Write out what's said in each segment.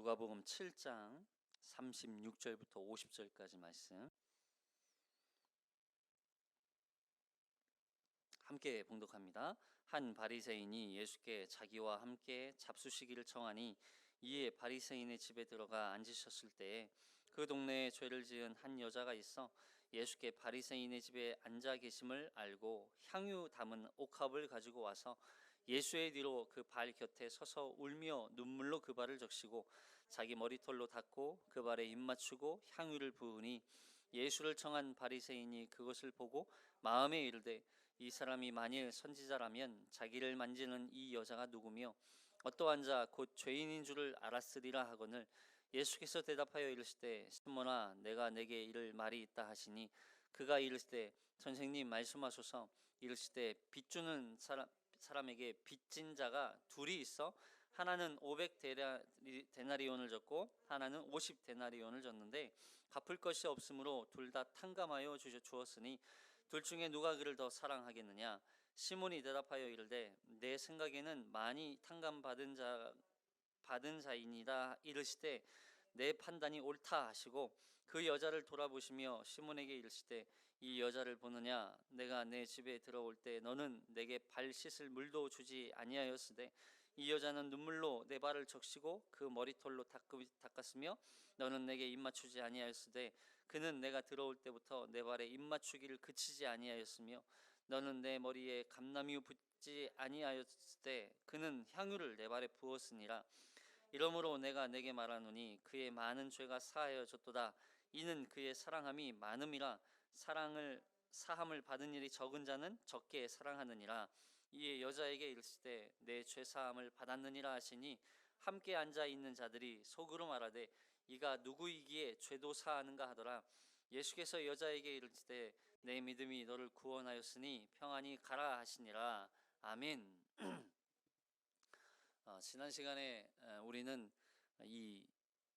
누가복음 7장 36절부터 50절까지 말씀 함께 봉독합니다. 한 바리새인이 예수께 자기와 함께 잡수시기를 청하니 이에 바리새인의 집에 들어가 앉으셨을 때에 그 동네에 죄를 지은 한 여자가 있어 예수께 바리새인의 집에 앉아 계심을 알고 향유 담은 옥합을 가지고 와서 예수의 뒤로 그 발 곁에 서서 울며 눈물로 그 발을 적시고 자기 머리털로 닦고 그 발에 입 맞추고 향유를 부으니 예수를 청한 바리새인이 그것을 보고 마음에 이르되 이 사람이 만일 선지자라면 자기를 만지는 이 여자가 누구며 어떠한 자 곧 죄인인 줄을 알았으리라 하거늘 예수께서 대답하여 이르시되 시몬아 내가 내게 이를 말이 있다 하시니 그가 이르시되 선생님 말씀하소서. 이르시되 빚주는 사람에게 빚진 자가 둘이 있어 하나는 500데나리온을 졌고 하나는 50데나리온을 졌는데 갚을 것이 없으므로 둘 다 탕감하여 주었으니 둘 중에 누가 그를 더 사랑하겠느냐. 시몬이 대답하여 이르되 내 생각에는 많이 탕감받은 자이니라. 이르시되 내 판단이 옳다 하시고 그 여자를 돌아보시며 시몬에게 이르시되 이 여자를 보느냐. 내가 내 집에 들어올 때 너는 내게 발 씻을 물도 주지 아니하였으되 이 여자는 눈물로 내 발을 적시고 그 머리털로 닦았으며 너는 내게 입 맞추지 아니하였으되 그는 내가 들어올 때부터 내 발에 입 맞추기를 그치지 아니하였으며 너는 내 머리에 감람유 붓지 아니하였으되 그는 향유를 내 발에 부었으니라. 이러므로 내가 내게 말하노니 그의 많은 죄가 사하여졌도다. 이는 그의 사랑함이 많음이라. 사함을 받은 일이 적은 자는 적게 사랑하느니라. 이에 여자에게 이르시되 내 죄 사함을 받았느니라 하시니 함께 앉아 있는 자들이 속으로 말하되 이가 누구이기에 죄도 사하는가 하더라. 예수께서 여자에게 이르시되 내 믿음이 너를 구원하였으니 평안히 가라 하시니라. 아멘. 지난 시간에 우리는 이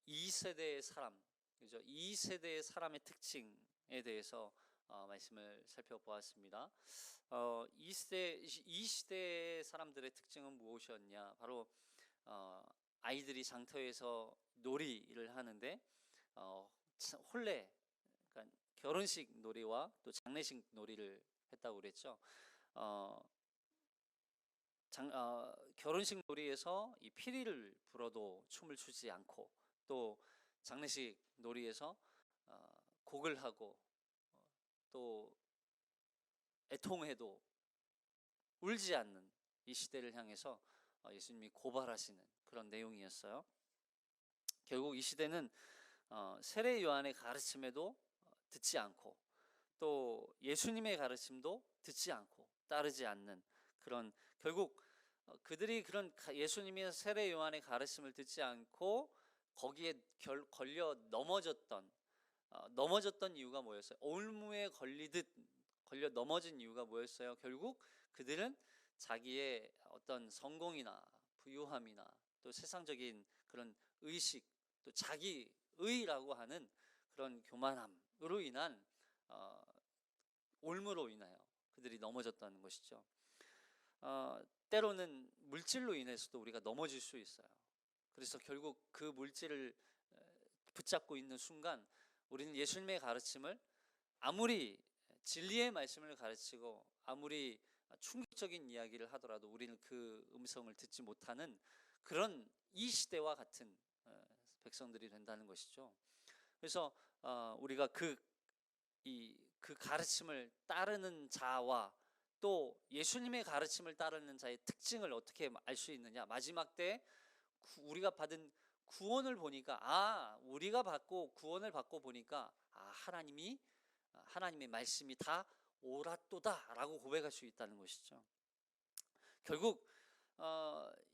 2세대의 사람, 그죠? 2세대의 사람의 특징에 대해서 말씀을 살펴보았습니다. 이 시대의 사람들의 특징은 무엇이었냐? 바로 아이들이 장터에서 놀이를 하는데 혼례, 그러니까 결혼식 놀이와 또 장례식 놀이를 했다고 그랬죠. 결혼식 놀이에서 이 피리를 불어도 춤을 추지 않고 또 장례식 놀이에서 곡을 하고 또 애통해도 울지 않는 이 시대를 향해서 예수님이 고발하시는 그런 내용이었어요. 결국 이 시대는 세례 요한의 가르침에도 듣지 않고 또 예수님의 가르침도 듣지 않고 따르지 않는 그런, 결국 그들이 그런 예수님의 세례 요한의 가르침을 듣지 않고 거기에 걸려 넘어졌던 이유가 뭐였어요? 올무에 걸려 넘어진 이유가 뭐였어요? 결국 그들은 자기의 어떤 성공이나 부유함이나 또 세상적인 그런 의식, 또 자기의라고 하는 그런 교만함으로 인한 올무로 인하여 그들이 넘어졌다는 것이죠. 때로는 물질로 인해서도 우리가 넘어질 수 있어요. 그래서 결국 그 물질을 붙잡고 있는 순간 우리는 예수님의 가르침을 아무리 진리의 말씀을 가르치고 아무리 충격적인 이야기를 하더라도 우리는 그 음성을 듣지 못하는 그런 이 시대와 같은 백성들이 된다는 것이죠. 그래서 우리가 그 가르침을 따르는 자와 또 예수님의 가르침을 따르는 자의 특징을 어떻게 알 수 있느냐? 마지막 때 우리가 받은 구원을 보니까 우리가 받고 구원을 받고 보니까 하나님의 말씀이 다 옳았도다라고 고백할 수 있다는 것이죠. 결국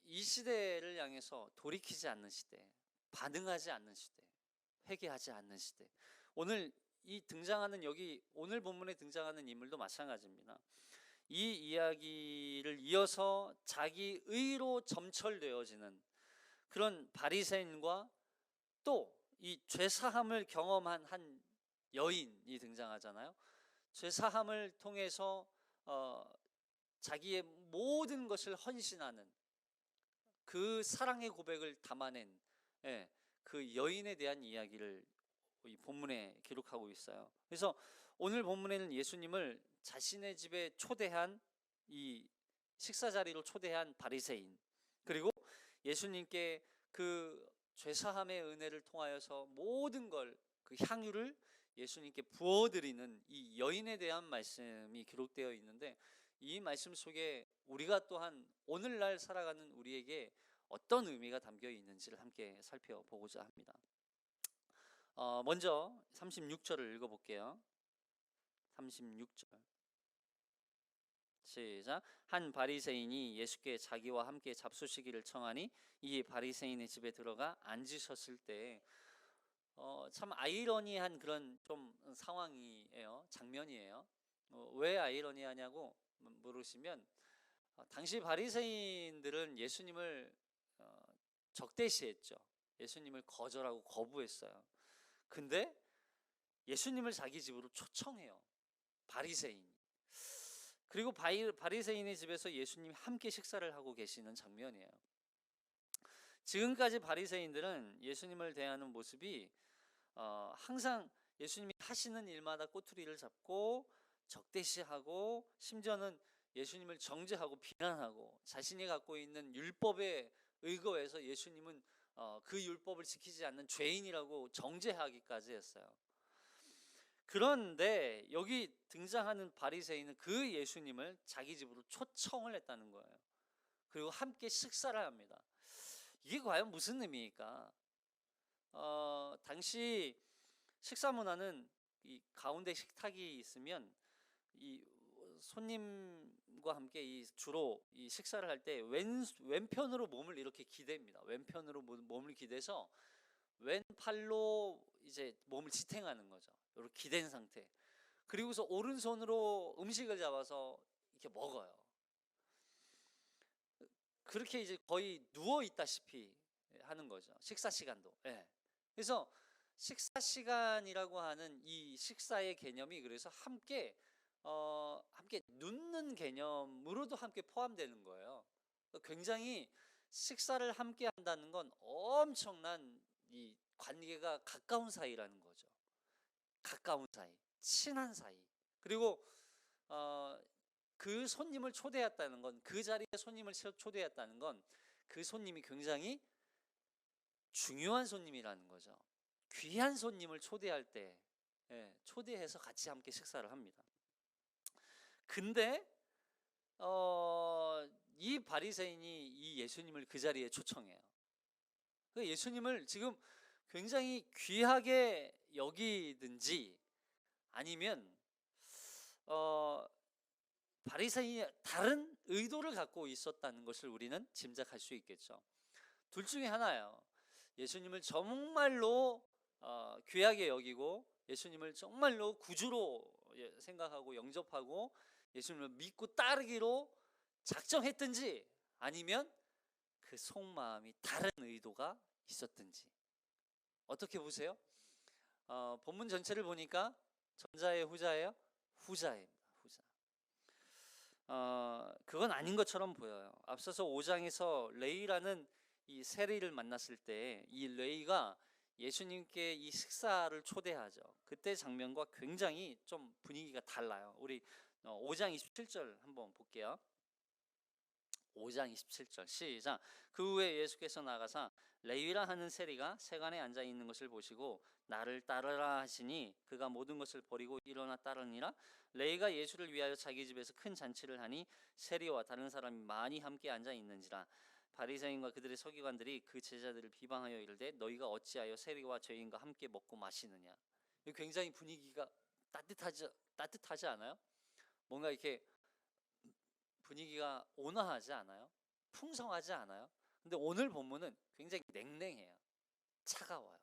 이 시대를 향해서 돌이키지 않는 시대, 반응하지 않는 시대, 회개하지 않는 시대. 오늘 오늘 본문에 등장하는 인물도 마찬가지입니다. 이 이야기를 이어서 자기 의로 점철되어지는 그런 바리새인과 또 이 죄사함을 경험한 한 여인이 등장하잖아요. 죄사함을 통해서 자기의 모든 것을 헌신하는 그 사랑의 고백을 담아낸 그 여인에 대한 이야기를 이 본문에 기록하고 있어요. 그래서 오늘 본문에는 예수님을 자신의 집에 초대한 이 식사 자리로 초대한 바리새인, 그리고 예수님께 그 죄사함의 은혜를 통하여서 모든 걸, 그 향유를 예수님께 부어드리는 이 여인에 대한 말씀이 기록되어 있는데, 이 말씀 속에 우리가 또한 오늘날 살아가는 우리에게 어떤 의미가 담겨 있는지를 함께 살펴보고자 합니다. 먼저 36절을 읽어볼게요. 36절 시작. 한 바리새인이 예수께 자기와 함께 잡수시기를 청하니 이 바리새인의 집에 들어가 앉으셨을 때, 참 아이러니한 그런 좀 상황이에요. 장면이에요. 왜 아이러니하냐고 물으시면, 당시 바리새인들은 예수님을 적대시했죠. 예수님을 거절하고 거부했어요. 근데 예수님을 자기 집으로 초청해요, 바리새인이. 그리고 바리새인의 집에서 예수님이 함께 식사를 하고 계시는 장면이에요. 지금까지 바리새인들은 예수님을 대하는 모습이 항상 예수님이 하시는 일마다 꼬투리를 잡고 적대시하고, 심지어는 예수님을 정죄하고 비난하고, 자신이 갖고 있는 율법에 의거해서 예수님은 그 율법을 지키지 않는 죄인이라고 정죄하기까지 했어요. 그런데 여기 등장하는 바리새인은 그 예수님을 자기 집으로 초청을 했다는 거예요. 그리고 함께 식사를 합니다. 이게 과연 무슨 의미일까? 당시 식사 문화는 이 가운데 식탁이 있으면 이 손님과 함께 주로 이 식사를 할 때 왼편으로 몸을 이렇게 기댑니다. 왼편으로 몸을 기대서 왼팔로 이제 몸을 지탱하는 거죠. 이렇게 기댄 상태. 그리고서 오른손으로 음식을 잡아서 이렇게 먹어요. 그렇게 이제 거의 누워 있다시피 하는 거죠. 식사 시간도. 예. 그래서 식사 시간이라고 하는 이 식사의 개념이, 그래서 함께 눕는 개념으로도 함께 포함되는 거예요. 굉장히 식사를 함께 한다는 건 엄청난 이 관계가 가까운 사이라는 거죠. 가까운 사이, 친한 사이. 그리고 그 손님을 초대했다는 건, 그 자리에 손님을 초대했다는 건 그 손님이 굉장히 중요한 손님이라는 거죠. 귀한 손님을 초대할 때, 초대해서 같이 함께 식사를 합니다. 근데 이 바리새인이 이 예수님을 그 자리에 초청해요. 예수님을 지금 굉장히 귀하게 여기든지, 아니면 바리새인이 다른 의도를 갖고 있었다는 것을 우리는 짐작할 수 있겠죠. 둘 중에 하나예요. 예수님을 정말로 귀하게 여기고, 예수님을 정말로 구주로 생각하고 영접하고 예수님을 믿고 따르기로 작정했든지, 아니면 그 속마음이 다른 의도가 있었든지. 어떻게 보세요? 본문 전체를 보니까 전자예요, 후자예요? 후자입니다. 후자. 그건 아닌 것처럼 보여요. 앞서서 5장에서 레이라는 이 세리를 만났을 때, 이 레이가 예수님께 이 식사를 초대하죠. 그때 장면과 굉장히 좀 분위기가 달라요. 우리 5장 27절 한번 볼게요. 5장 27절 시작. 그 후에 예수께서 나가사 레위라 하는 세리가 세간에 앉아 있는 것을 보시고 나를 따르라 하시니 그가 모든 것을 버리고 일어나 따르니라. 레위가 예수를 위하여 자기 집에서 큰 잔치를 하니 세리와 다른 사람이 많이 함께 앉아 있는지라. 바리새인과 그들의 서기관들이 그 제자들을 비방하여 이르되 너희가 어찌하여 세리와 죄인과 함께 먹고 마시느냐. 굉장히 분위기가 따뜻하지 않아요? 뭔가 이렇게 분위기가 온화하지 않아요? 풍성하지 않아요? 근데 오늘 본문은 굉장히 냉랭해요. 차가워요.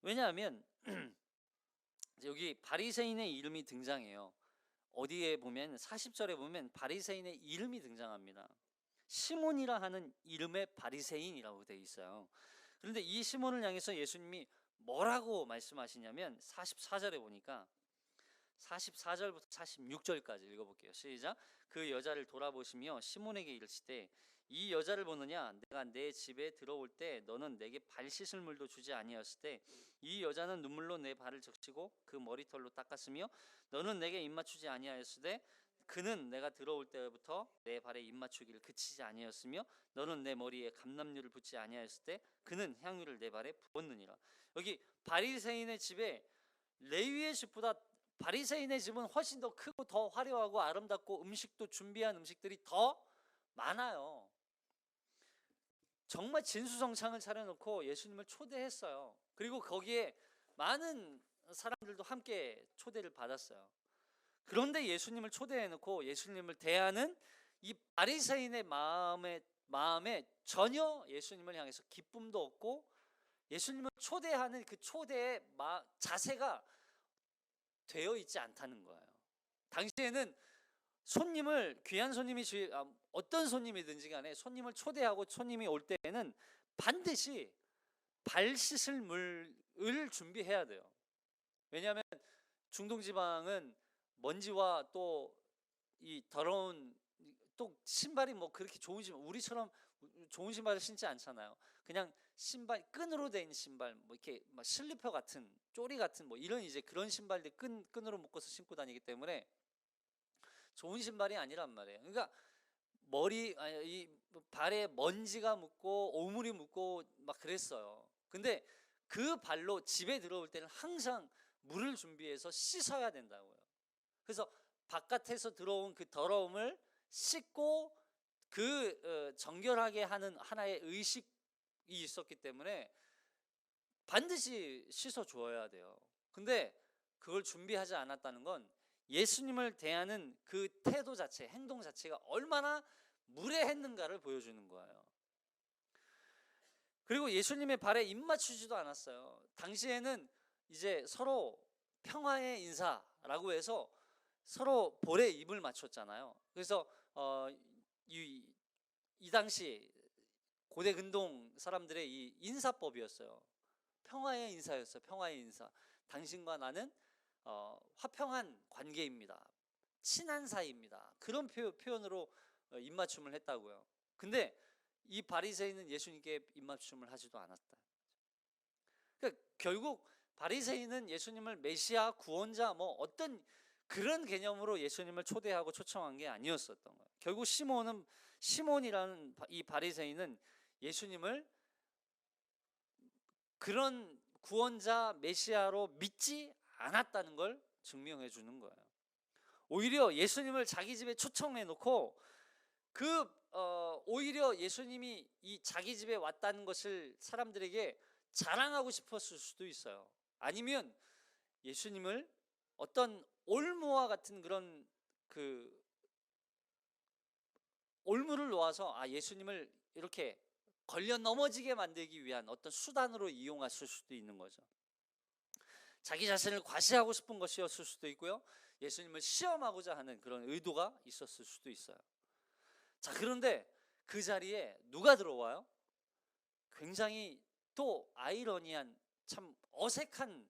왜냐하면 여기 바리새인의 이름이 등장해요. 어디에 보면 40절에 보면 바리새인의 이름이 등장합니다. 시몬이라 하는 이름의 바리새인이라고 되어 있어요. 그런데 이 시몬을 향해서 예수님이 뭐라고 말씀하시냐면 44절에 보니까 44절부터 46절까지 읽어볼게요. 시작. 그 여자를 돌아보시며 시몬에게 이르시되 이 여자를 보느냐? 내가 내 집에 들어올 때 너는 내게 발 씻을 물도 주지 아니하였을 때 이 여자는 눈물로 내 발을 적시고 그 머리털로 닦았으며 너는 내게 입맞추지 아니하였을 때 그는 내가 들어올 때부터 내 발에 입맞추기를 그치지 아니하였으며 너는 내 머리에 감람류를 붓지 아니하였을 때 그는 향유를 내 발에 부었느니라. 여기 바리새인의 집에 레위의 집보다 바리새인의 집은 훨씬 더 크고 더 화려하고 아름답고 음식도 준비한 음식들이 더 많아요. 정말 진수성찬을 차려놓고 예수님을 초대했어요. 그리고 거기에 많은 사람들도 함께 초대를 받았어요. 그런데 예수님을 초대해놓고 예수님을 대하는 이 바리새인의 마음에 전혀 예수님을 향해서 기쁨도 없고 예수님을 초대하는 그 초대의 자세가 되어 있지 않다는 거예요. 당시에는 손님을 귀한 손님이 어떤 손님이든지 간에 손님을 초대하고 손님이 올 때에는 반드시 발 씻을 물을 준비해야 돼요. 왜냐하면 중동 지방은 먼지와 또 이 더러운 또 신발이 뭐 그렇게 좋은 신발, 우리처럼 좋은 신발을 신지 않잖아요. 그냥 신발 끈으로 된 신발, 뭐 이렇게 막 슬리퍼 같은 쪼리 같은 뭐 이런 이제 그런 신발들 끈으로 묶어서 신고 다니기 때문에 좋은 신발이 아니란 말이에요. 그러니까 이 발에 먼지가 묻고 오물이 묻고 막 그랬어요. 근데 그 발로 집에 들어올 때는 항상 물을 준비해서 씻어야 된다고요. 그래서 바깥에서 들어온 그 더러움을 씻고 정결하게 하는 하나의 의식이 있었기 때문에 반드시 씻어 주어야 돼요. 근데 그걸 준비하지 않았다는 건 예수님을 대하는 그 태도 자체, 행동 자체가 얼마나 무례했는가를 보여주는 거예요. 그리고 예수님의 발에 입 맞추지도 않았어요. 당시에는 이제 서로 평화의 인사라고 해서 서로 볼에 입을 맞췄잖아요. 그래서 이 당시 고대 근동 사람들의 이 인사법이었어요. 평화의 인사였어요. 평화의 인사. 당신과 나는 화평한 관계입니다. 친한 사이입니다. 그런 표현으로 입맞춤을 했다고요. 근데 이 바리새인은 예수님께 입맞춤을 하지도 않았다. 그러니까 결국 바리새인은 예수님을 메시아, 구원자 뭐 어떤 그런 개념으로 예수님을 초대하고 초청한 게 아니었었던 거예요. 결국 시몬이라는 이 바리새인은 예수님을 그런 구원자 메시아로 믿지 않았다는 걸 증명해 주는 거예요. 오히려 예수님을 자기 집에 초청해 놓고 오히려 예수님이 이 자기 집에 왔다는 것을 사람들에게 자랑하고 싶었을 수도 있어요. 아니면 예수님을 어떤 올무와 같은 그런 올무를 놓아서 예수님을 이렇게 걸려 넘어지게 만들기 위한 어떤 수단으로 이용했을 수도 있는 거죠. 자기 자신을 과시하고 싶은 것이었을 수도 있고요. 예수님을 시험하고자 하는 그런 의도가 있었을 수도 있어요. 자, 그런데 그 자리에 누가 들어와요? 굉장히 또 아이러니한 참 어색한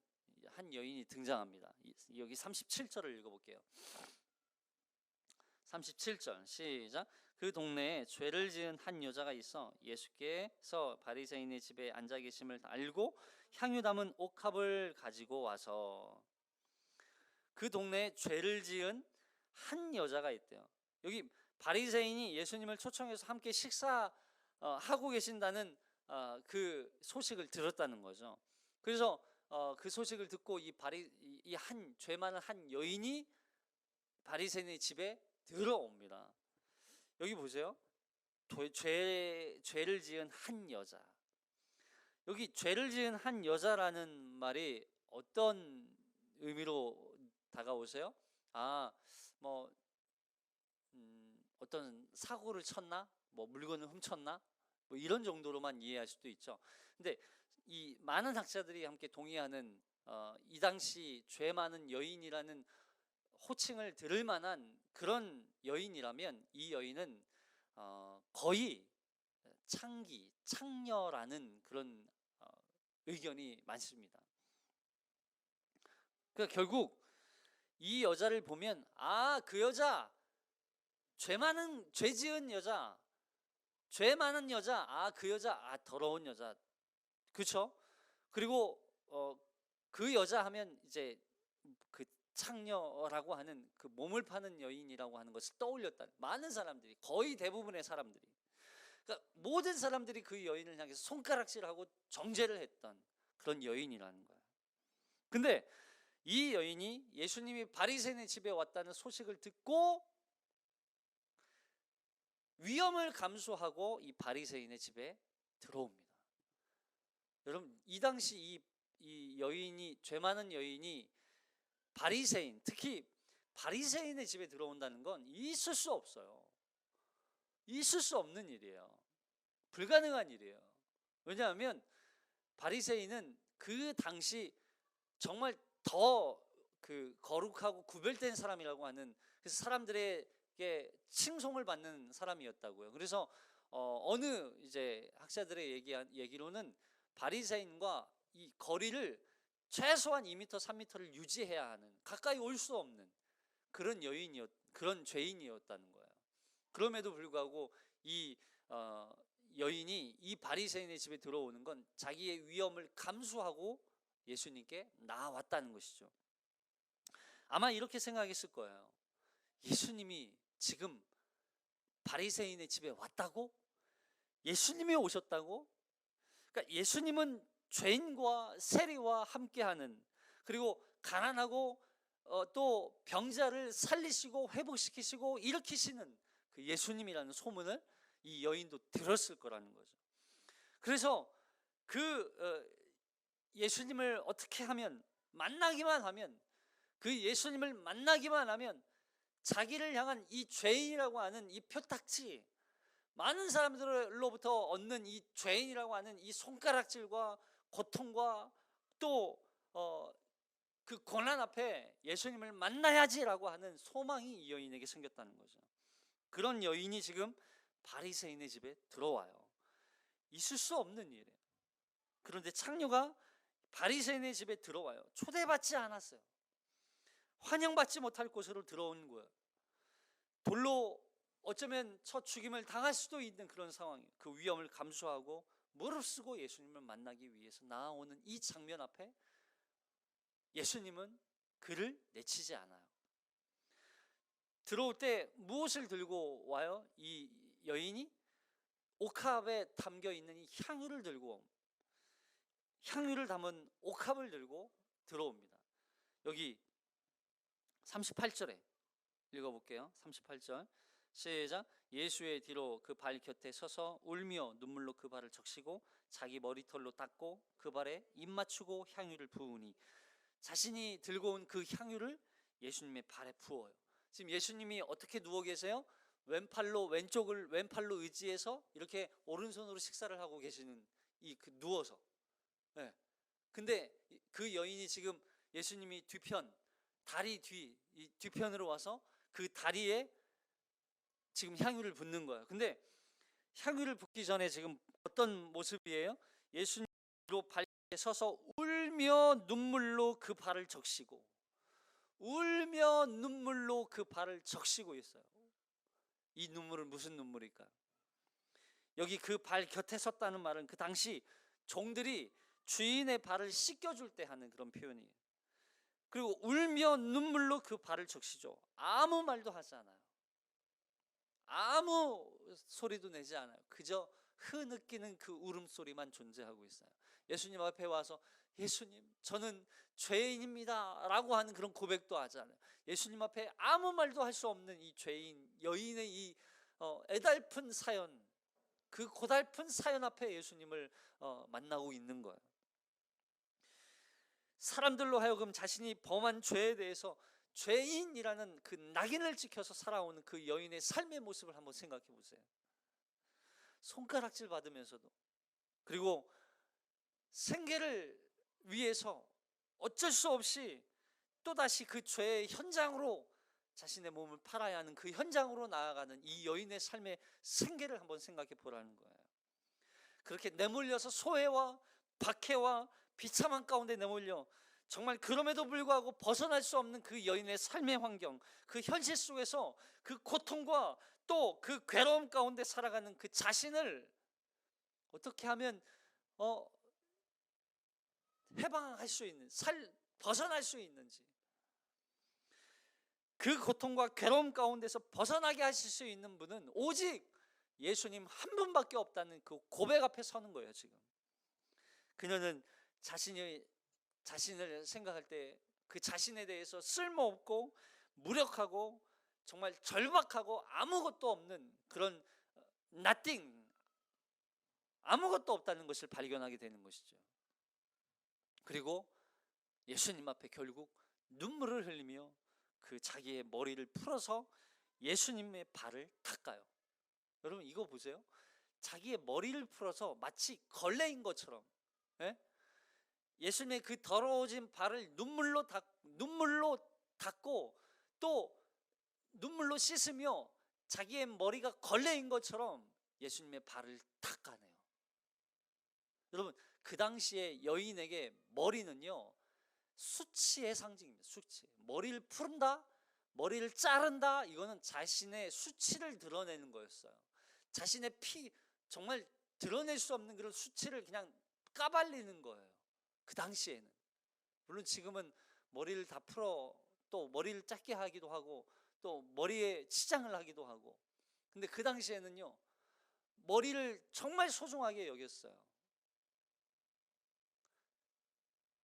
한 여인이 등장합니다. 여기 37절을 읽어볼게요. 37절 시작. 그 동네에 죄를 지은 한 여자가 있어 예수께서 바리새인의 집에 앉아 계심을 알고 향유 담은 옥합을 가지고 와서 그 동네에 죄를 지은 한 여자가 있대요. 여기 바리새인이 예수님을 초청해서 함께 식사하고 계신다는 그 소식을 들었다는 거죠. 그래서 그 소식을 듣고 이 한 죄 많은 한 여인이 바리새인의 집에 들어옵니다. 여기 보세요. 죄를 지은 한 여자. 여기 죄를 지은 한 여자라는 말이 어떤 의미로 다가오세요? 어떤 사고를 쳤나? 뭐 물건을 훔쳤나? 뭐 이런 정도로만 이해할 수도 있죠. 근데 이 많은 학자들이 함께 동의하는 이 당시 죄 많은 여인이라는 호칭을 들을 만한 그런 여인이라면 이 여인은 거의 창녀라는 그런 의견이 많습니다. 그러니까 결국 이 여자를 보면 그 여자 죄 지은 여자, 죄 많은 여자, 그 여자, 더러운 여자, 그렇죠? 그리고 그 여자 하면 이제 그 창녀라고 하는 그 몸을 파는 여인이라고 하는 것을 떠올렸다. 많은 사람들이, 거의 대부분의 사람들이, 그러니까 모든 사람들이 그 여인을 향해서 손가락질하고 정죄를 했던 그런 여인이라는 거예요. 근데 이 여인이 예수님이 바리새인의 집에 왔다는 소식을 듣고 위험을 감수하고 이 바리새인의 집에 들어옵니다. 여러분, 이 당시 이 여인이, 죄 많은 여인이 바리새인, 특히 바리새인의 집에 들어온다는 건 있을 수 없어요. 있을 수 없는 일이에요. 불가능한 일이에요. 왜냐하면 바리새인은 그 당시 정말 더 그 거룩하고 구별된 사람이라고 하는, 그래서 사람들에게 칭송을 받는 사람이었다고요. 그래서 어느 이제 학자들의 얘기로는 바리새인과 이 거리를 최소한 2m, 3m를 유지해야 하는, 가까이 올 수 없는 그런 그런 죄인이었다는 거예요. 그럼에도 불구하고 이 여인이 이 바리새인의 집에 들어오는 건 자기의 위험을 감수하고 예수님께 나아왔다는 것이죠. 아마 이렇게 생각했을 거예요. 예수님이 지금 바리새인의 집에 왔다고? 예수님이 오셨다고? 그러니까 예수님은 죄인과 세리와 함께하는, 그리고 가난하고 또 병자를 살리시고 회복시키시고 일으키시는 그 예수님이라는 소문을 이 여인도 들었을 거라는 거죠. 그래서 그 예수님을 어떻게 하면, 만나기만 하면, 그 예수님을 만나기만 하면 자기를 향한 이 죄인이라고 하는 이 표딱지, 많은 사람들로부터 얻는 이 죄인이라고 하는 이 손가락질과 고통과 또 그 고난 앞에 예수님을 만나야지라고 하는 소망이 이 여인에게 생겼다는 거죠. 그런 여인이 지금 바리새인의 집에 들어와요. 있을 수 없는 일이에요. 그런데 창녀가 바리새인의 집에 들어와요. 초대받지 않았어요. 환영받지 못할 곳으로 들어온 거예요. 돌로 어쩌면 첫 죽임을 당할 수도 있는 그런 상황이에요. 그 위험을 감수하고 무릅쓰고 예수님을 만나기 위해서 나아오는 이 장면 앞에 예수님은 그를 내치지 않아요. 들어올 때 무엇을 들고 와요? 이 여인이 옥합에 담겨 있는 이 향유를 들고, 향유를 담은 옥합을 들고 들어옵니다. 여기 38절에 읽어볼게요. 38절 시작. 예수의 뒤로 그 발 곁에 서서 울며 눈물로 그 발을 적시고 자기 머리털로 닦고 그 발에 입 맞추고 향유를 부으니, 자신이 들고 온 그 향유를 예수님의 발에 부어요. 지금 예수님이 어떻게 누워 계세요? 왼팔로 의지해서 이렇게 오른손으로 식사를 하고 계시는 누워서. 네. 근데 그 여인이 지금 예수님이 다리 뒤편으로 와서 그 다리에 지금 향유를 붓는 거예요. 근데 향유를 붓기 전에 지금 어떤 모습이에요? 예수님으로 발에 서서 울며 눈물로 그 발을 적시고, 울며 눈물로 그 발을 적시고 있어요. 이 눈물은 무슨 눈물일까요? 여기 그 발 곁에 섰다는 말은 그 당시 종들이 주인의 발을 씻겨줄 때 하는 그런 표현이에요. 그리고 울며 눈물로 그 발을 적시죠. 아무 말도 하지 않아요. 아무 소리도 내지 않아요. 그저 흐느끼는 그 울음소리만 존재하고 있어요. 예수님 앞에 와서 예수님, 저는 죄인입니다 라고 하는 그런 고백도 하지 않아요. 예수님 앞에 아무 말도 할 수 없는 이 죄인, 여인의 이 애달픈 사연, 그 고달픈 사연 앞에 예수님을 만나고 있는 거예요. 사람들로 하여금 자신이 범한 죄에 대해서 죄인이라는 그 낙인을 찍혀서 살아오는 그 여인의 삶의 모습을 한번 생각해 보세요. 손가락질 받으면서도, 그리고 생계를 위해서 어쩔 수 없이 또다시 그 죄의 현장으로 자신의 몸을 팔아야 하는 그 현장으로 나아가는 이 여인의 삶의 생계를 한번 생각해 보라는 거예요. 그렇게 내몰려서 소외와 박해와 비참한 가운데 내몰려 정말 그럼에도 불구하고 벗어날 수 없는 그 여인의 삶의 환경, 그 현실 속에서 그 고통과 또 그 괴로움 가운데 살아가는 그 자신을 어떻게 하면 해방할 수 있는, 벗어날 수 있는지, 그 고통과 괴로움 가운데서 벗어나게 하실 수 있는 분은 오직 예수님 한 분밖에 없다는 그 고백 앞에 서는 거예요. 지금 그녀는 자신을 생각할 때 그 자신에 대해서 쓸모없고 무력하고 정말 절박하고 아무것도 없는 그런 nothing, 아무것도 없다는 것을 발견하게 되는 것이죠. 그리고 예수님 앞에 결국 눈물을 흘리며 그 자기의 머리를 풀어서 예수님의 발을 닦아요. 여러분 이거 보세요. 자기의 머리를 풀어서 마치 걸레인 것처럼, 예수님의 그 더러워진 발을 눈물로 닦고 또 눈물로 씻으며 자기의 머리가 걸레인 것처럼 예수님의 발을 닦아내요. 여러분 그 당시에 여인에게 머리는요 수치의 상징입니다. 수치. 머리를 푸른다, 머리를 자른다, 이거는 자신의 수치를 드러내는 거였어요. 자신의 정말 드러낼 수 없는 그런 수치를 그냥 까발리는 거예요. 그 당시에는. 물론 지금은 머리를 다 풀어 또 머리를 짧게 하기도 하고 또 머리에 치장을 하기도 하고, 근데 그 당시에는요 머리를 정말 소중하게 여겼어요.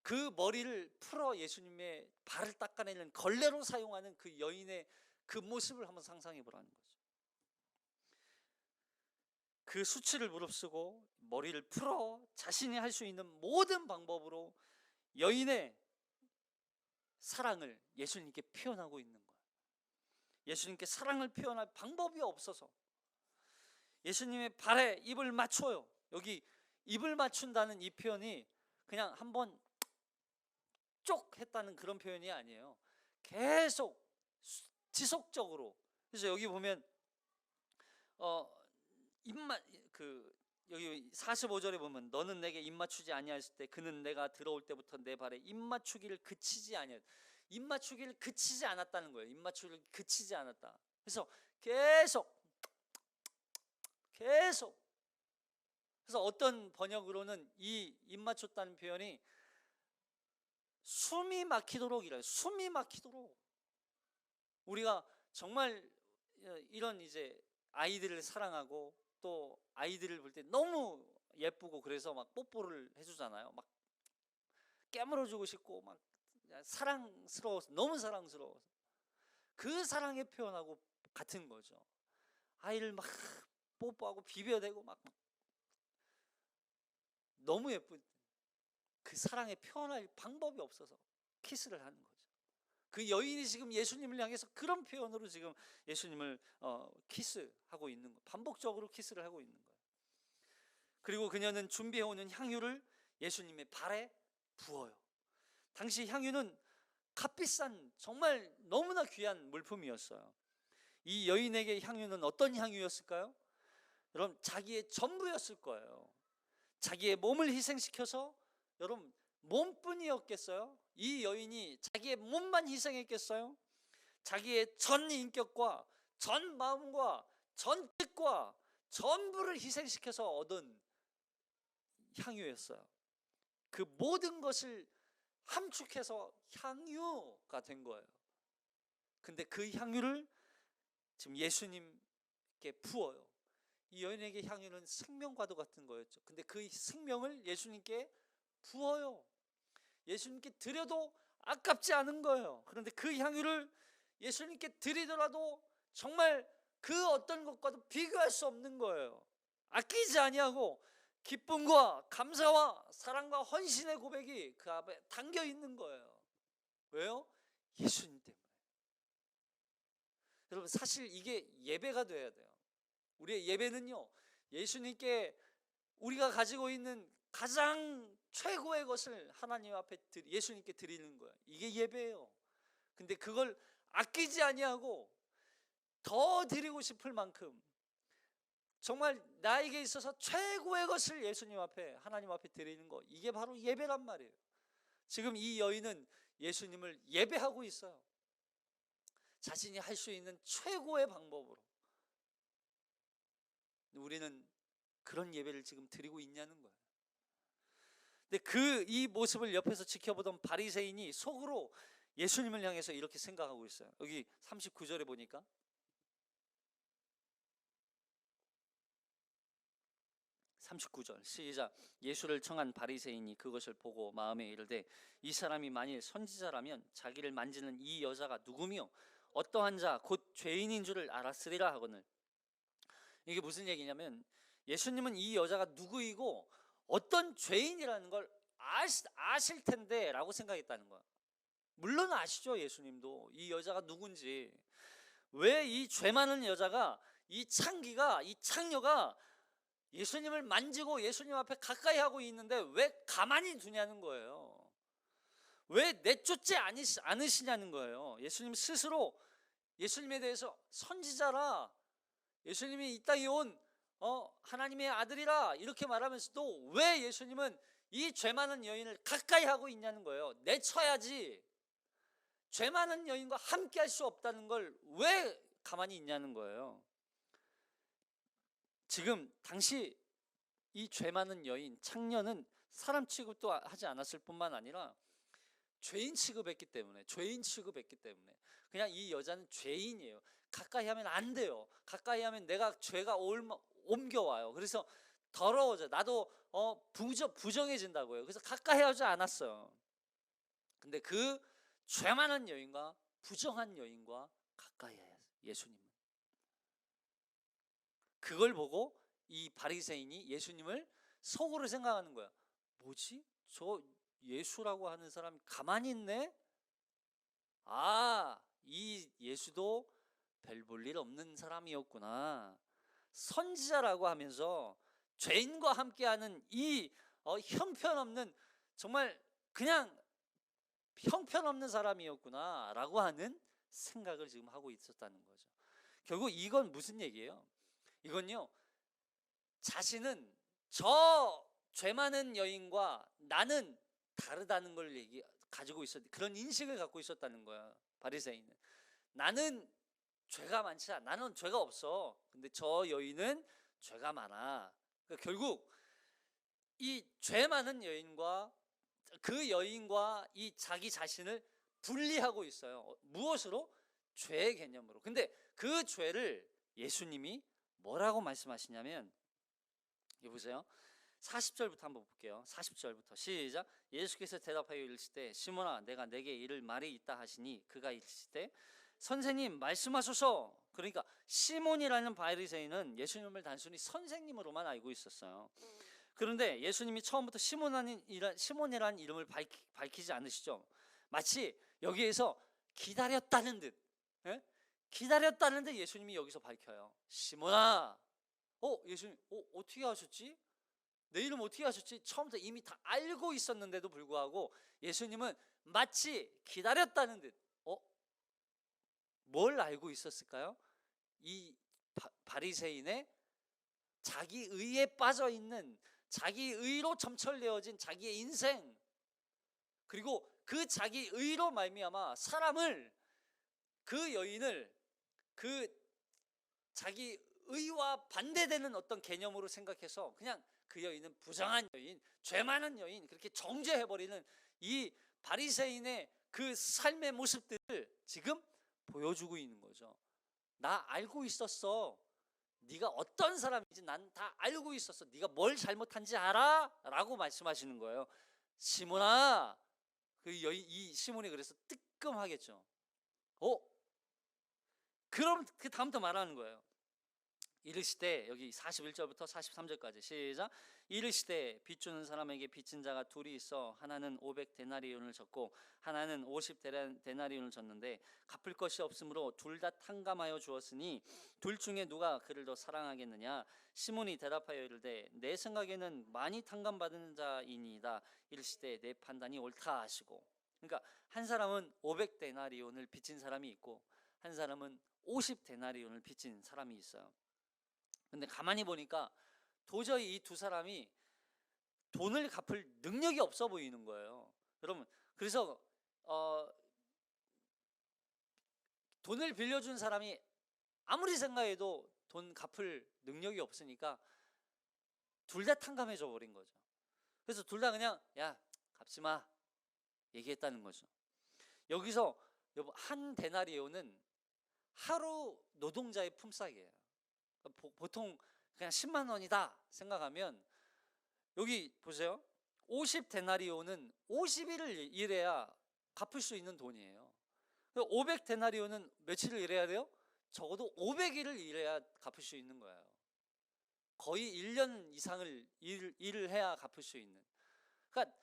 그 머리를 풀어 예수님의 발을 닦아내는 걸레로 사용하는 그 여인의 그 모습을 한번 상상해 보라는 거죠. 그 수치를 무릅쓰고 머리를 풀어 자신이 할 수 있는 모든 방법으로 여인의 사랑을 예수님께 표현하고 있는 거예요. 예수님께 사랑을 표현할 방법이 없어서 예수님의 발에 입을 맞춰요. 여기 입을 맞춘다는 이 표현이 그냥 한번 쪽 했다는 그런 표현이 아니에요. 계속 지속적으로. 그래서 여기 보면 여기 45절에 보면 너는 내게 입 맞추지 아니하였을 때 그는 내가 들어올 때부터 내 발에 입 맞추기를 그치지 아니하였. 입 맞추기를 그치지 않았다는 거예요. 입 맞추기를 그치지 않았다. 그래서 계속. 그래서 어떤 번역으로는 이 입 맞췄다는 표현이 숨이 막히도록이래요. 숨이 막히도록. 우리가 정말 이런 이제 아이들을 사랑하고 또 아이들을 볼 때 너무 예쁘고 그래서 막 뽀뽀를 해주잖아요. 막 깨물어주고 싶고 막 사랑스러워서, 너무 사랑스러워서 그 사랑의 표현하고 같은 거죠. 아이를 막 뽀뽀하고 비벼대고 막 너무 예쁜 그 사랑의 표현할 방법이 없어서 키스를 하는 거죠. 그 여인이 지금 예수님을 향해서 그런 표현으로 지금 예수님을 키스하고 있는 거예요. 반복적으로 키스를 하고 있는 거예요. 그리고 그녀는 준비해오는 향유를 예수님의 발에 부어요. 당시 향유는 값비싼 정말 너무나 귀한 물품이었어요. 이 여인에게 향유는 어떤 향유였을까요? 여러분 자기의 전부였을 거예요. 자기의 몸을 희생시켜서, 여러분 몸뿐이었겠어요? 이 여인이 자기의 몸만 희생했겠어요? 자기의 전 인격과 전 마음과 전 뜻과 전부를 희생시켜서 얻은 향유였어요. 그 모든 것을 함축해서 향유가 된 거예요. 근데 그 향유를 지금 예수님께 부어요. 이 여인에게 향유는 생명과도 같은 거였죠. 근데 그 생명을 예수님께 부어요. 예수님께 드려도 아깝지 않은 거예요. 그런데 그 향유를 예수님께 드리더라도 정말 그 어떤 것과도 비교할 수 없는 거예요. 아끼지 아니하고 기쁨과 감사와 사랑과 헌신의 고백이 그 앞에 담겨 있는 거예요. 왜요? 예수님 때문에. 여러분 사실 이게 예배가 돼야 돼요. 우리의 예배는요 예수님께 우리가 가지고 있는 가장 최고의 것을 하나님 앞에 예수님께 드리는 거예요. 이게 예배예요. 근데 그걸 아끼지 아니하고 더 드리고 싶을 만큼 정말 나에게 있어서 최고의 것을 예수님 앞에, 하나님 앞에 드리는 거, 이게 바로 예배란 말이에요. 지금 이 여인은 예수님을 예배하고 있어요. 자신이 할 수 있는 최고의 방법으로 우리는 그런 예배를 지금 드리고 있냐는 거예요. 근데 이 모습을 옆에서 지켜보던 바리새인이 속으로 예수님을 향해서 이렇게 생각하고 있어요. 여기 39절에 보니까 39절 시작. 예수를 청한 바리새인이 그것을 보고 마음에 이르되 이 사람이 만일 선지자라면 자기를 만지는 이 여자가 누구며 어떠한 자 곧 죄인인 줄을 알았으리라 하거늘. 이게 무슨 얘기냐면 예수님은 이 여자가 누구이고 어떤 죄인이라는 걸 아실 텐데 라고 생각했다는 거야. 물론 아시죠. 예수님도 이 여자가 누군지. 왜 이 죄 많은 여자가, 이 창기가, 이 창녀가 예수님을 만지고 예수님 앞에 가까이 하고 있는데 왜 가만히 두냐는 거예요. 왜 내쫓지 않으시냐는 거예요. 예수님 스스로 예수님에 대해서 선지자라, 예수님이 이 땅에 온 하나님의 아들이라 이렇게 말하면서도 왜 예수님은 이 죄 많은 여인을 가까이 하고 있냐는 거예요. 내쳐야지. 죄 많은 여인과 함께 할 수 없다는 걸 왜 가만히 있냐는 거예요. 지금 당시 이 죄 많은 여인, 창녀는 사람 취급도 하지 않았을 뿐만 아니라 죄인 취급했기 때문에 그냥 이 여자는 죄인이에요. 가까이 하면 안 돼요. 가까이 하면 내가 죄가 옮겨와요. 그래서 더러워져. 나도 부정해진다고요. 그래서 가까이 하지 않았어요. 근데 그 죄 많은 여인과 부정한 여인과 가까이 해요. 예수님은. 그걸 보고 이 바리새인이 예수님을 속으로 생각하는 거야. 뭐지? 저 예수라고 하는 사람이 가만히 있네? 아, 이 예수도 별 볼 일 없는 사람이었구나. 선지자라고 하면서 죄인과 함께하는 이 형편없는, 정말 그냥 형편없는 사람이었구나 라고 하는 생각을 지금 하고 있었다는 거죠. 결국 이건 무슨 얘기예요? 이건요, 자신은 저 죄 많은 여인과 나는 다르다는 걸 가지고 있었는데, 그런 인식을 갖고 있었다는 거야. 바리새인은 나는 죄가 많지 않아, 나는 죄가 없어. 근데 저 여인은 죄가 많아. 그러니까 결국 이 죄 많은 여인과 그 여인과 이 자기 자신을 분리하고 있어요. 무엇으로? 죄의 개념으로. 근데 그 죄를 예수님이 뭐라고 말씀하시냐면, 여기 보세요. 40절부터 한번 볼게요. 40절부터 시작. 예수께서 대답하여 이르시되 시몬아 내가 내게 이를 말이 있다 하시니 그가 이르시되 선생님 말씀하소서. 그러니까 시몬이라는 바리새인은 예수님을 단순히 선생님으로만 알고 있었어요. 그런데 예수님이 처음부터 시몬이라는 이름을 밝히지 않으시죠. 마치 여기에서 기다렸다는 듯, 기다렸다는 듯 예수님이 여기서 밝혀요. 시몬아. 예수님 어떻게 하셨지? 내 이름 어떻게 하셨지? 처음부터 이미 다 알고 있었는데도 불구하고 예수님은 마치 기다렸다는 듯, 뭘 알고 있었을까요? 이 바리새인의 자기 의에 빠져 있는, 자기 의로 점철되어진 자기의 인생, 그리고 그 자기 의로 말미암아 사람을, 그 여인을 그 자기 의와 반대되는 어떤 개념으로 생각해서 그냥 그 여인은 부정한 여인, 죄 많은 여인, 그렇게 정죄해버리는 이 바리새인의 그 삶의 모습들을 지금 보여주고 있는 거죠. 나 알고 있었어. 네가 어떤 사람인지 난 다 알고 있었어. 네가 뭘 잘못한지 알아? 라고 말씀하시는 거예요. 시몬아. 이 시몬이 그래서 뜨끔하겠죠. 그럼 그 다음부터 말하는 거예요. 이르시되, 여기 41절부터 43절까지 시작. 이르시되 빚주는 사람에게 빚진 자가 둘이 있어 하나는 500데나리온을 졌고 하나는 50데나리온을 졌는데 갚을 것이 없으므로 둘 다 탕감하여 주었으니 둘 중에 누가 그를 더 사랑하겠느냐? 시몬이 대답하여 이르되 내 생각에는 많이 탕감받은 자이니이다. 이르시되 내 판단이 옳다 하시고. 그러니까 한 사람은 500데나리온을 빚진 사람이 있고 한 사람은 50데나리온을 빚진 사람이 있어요. 근데 가만히 보니까 도저히 이 두 사람이 돈을 갚을 능력이 없어 보이는 거예요. 여러분, 그래서 돈을 빌려준 사람이 아무리 생각해도 돈 갚을 능력이 없으니까 둘 다 탕감해줘 버린 거죠. 그래서 둘 다 그냥 야 갚지 마 얘기했다는 거죠. 여기서 여보, 한 데나리오는 하루 노동자의 품삯이에요. 보통 그냥 10만 원이다 생각하면 여기 보세요. 50데나리오는 50일을 일해야 갚을 수 있는 돈이에요. 500데나리오는 며칠을 일해야 돼요? 적어도 500일을 일해야 갚을 수 있는 거예요. 거의 1년 이상을 일을 해야 갚을 수 있는. 그러니까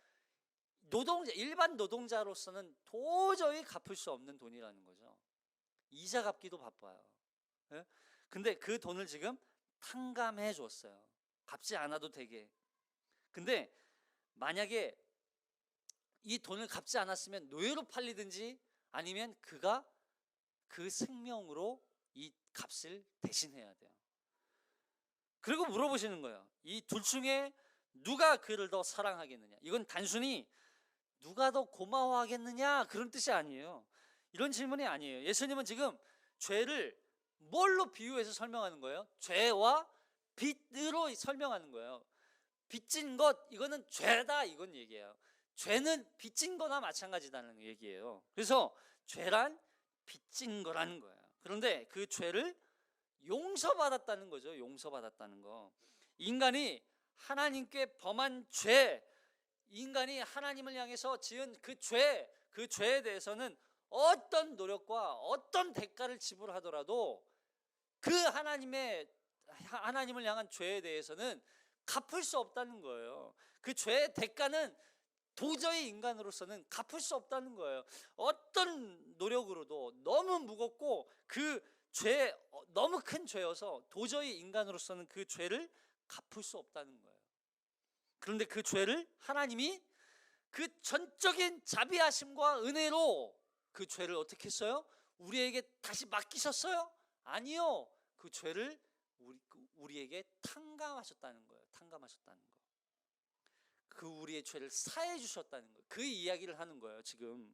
일반 노동자로서는 도저히 갚을 수 없는 돈이라는 거죠. 이자 갚기도 바빠요. 예? 근데 그 돈을 지금 탕감해 줬어요. 갚지 않아도 되게. 근데 만약에 이 돈을 갚지 않았으면 노예로 팔리든지 아니면 그가 그 생명으로 이 값을 대신해야 돼요. 그리고 물어보시는 거예요. 이 둘 중에 누가 그를 더 사랑하겠느냐. 이건 단순히 누가 더 고마워하겠느냐 그런 뜻이 아니에요. 이런 질문이 아니에요. 예수님은 지금 죄를 뭘로 비유해서 설명하는 거예요? 죄와 빚으로 설명하는 거예요. 빚진 것 이거는 죄다 이건 얘기예요. 죄는 빚진 거나 마찬가지다는 얘기예요. 그래서 죄란 빚진 거라는 거예요. 그런데 그 죄를 용서받았다는 거죠. 용서받았다는 거. 인간이 하나님께 범한 죄, 인간이 하나님을 향해서 지은 그 죄에 대해서는 어떤 노력과 어떤 대가를 지불하더라도 그 하나님을 향한 죄에 대해서는 갚을 수 없다는 거예요. 그 죄의 대가는 도저히 인간으로서는 갚을 수 없다는 거예요. 어떤 노력으로도 너무 무겁고 그 죄 너무 큰 죄여서 도저히 인간으로서는 그 죄를 갚을 수 없다는 거예요. 그런데 그 죄를 하나님이 그 전적인 자비하심과 은혜로 그 죄를 어떻게 했어요? 우리에게 다시 맡기셨어요? 아니요. 그 죄를 우리에게 탕감하셨다는 거예요. 탕감하셨다는 거. 그 우리의 죄를 사해 주셨다는 거예요. 그 이야기를 하는 거예요. 지금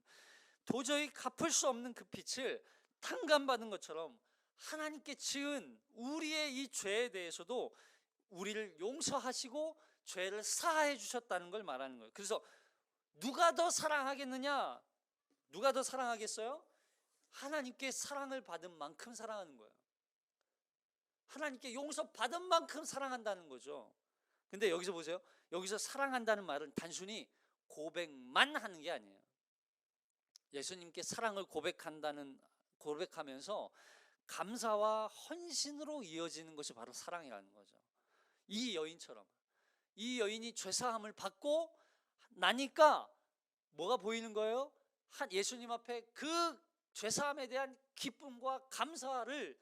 도저히 갚을 수 없는 그 빚을 탕감받은 것처럼 하나님께 지은 우리의 이 죄에 대해서도 우리를 용서하시고 죄를 사해 주셨다는 걸 말하는 거예요. 그래서 누가 더 사랑하겠느냐? 누가 더 사랑하겠어요? 하나님께 사랑을 받은 만큼 사랑하는 거예요. 하나님께 용서받은 만큼 사랑한다는 거죠. 근데 여기서 보세요. 여기서 사랑한다는 말은 단순히 고백만 하는 게 아니에요. 예수님께 사랑을 고백하면서 감사와 헌신으로 이어지는 것이 바로 사랑이라는 거죠. 이 여인처럼 이 여인이 죄사함을 받고 나니까 뭐가 보이는 거예요? 예수님 앞에 그 죄사함에 대한 기쁨과 감사를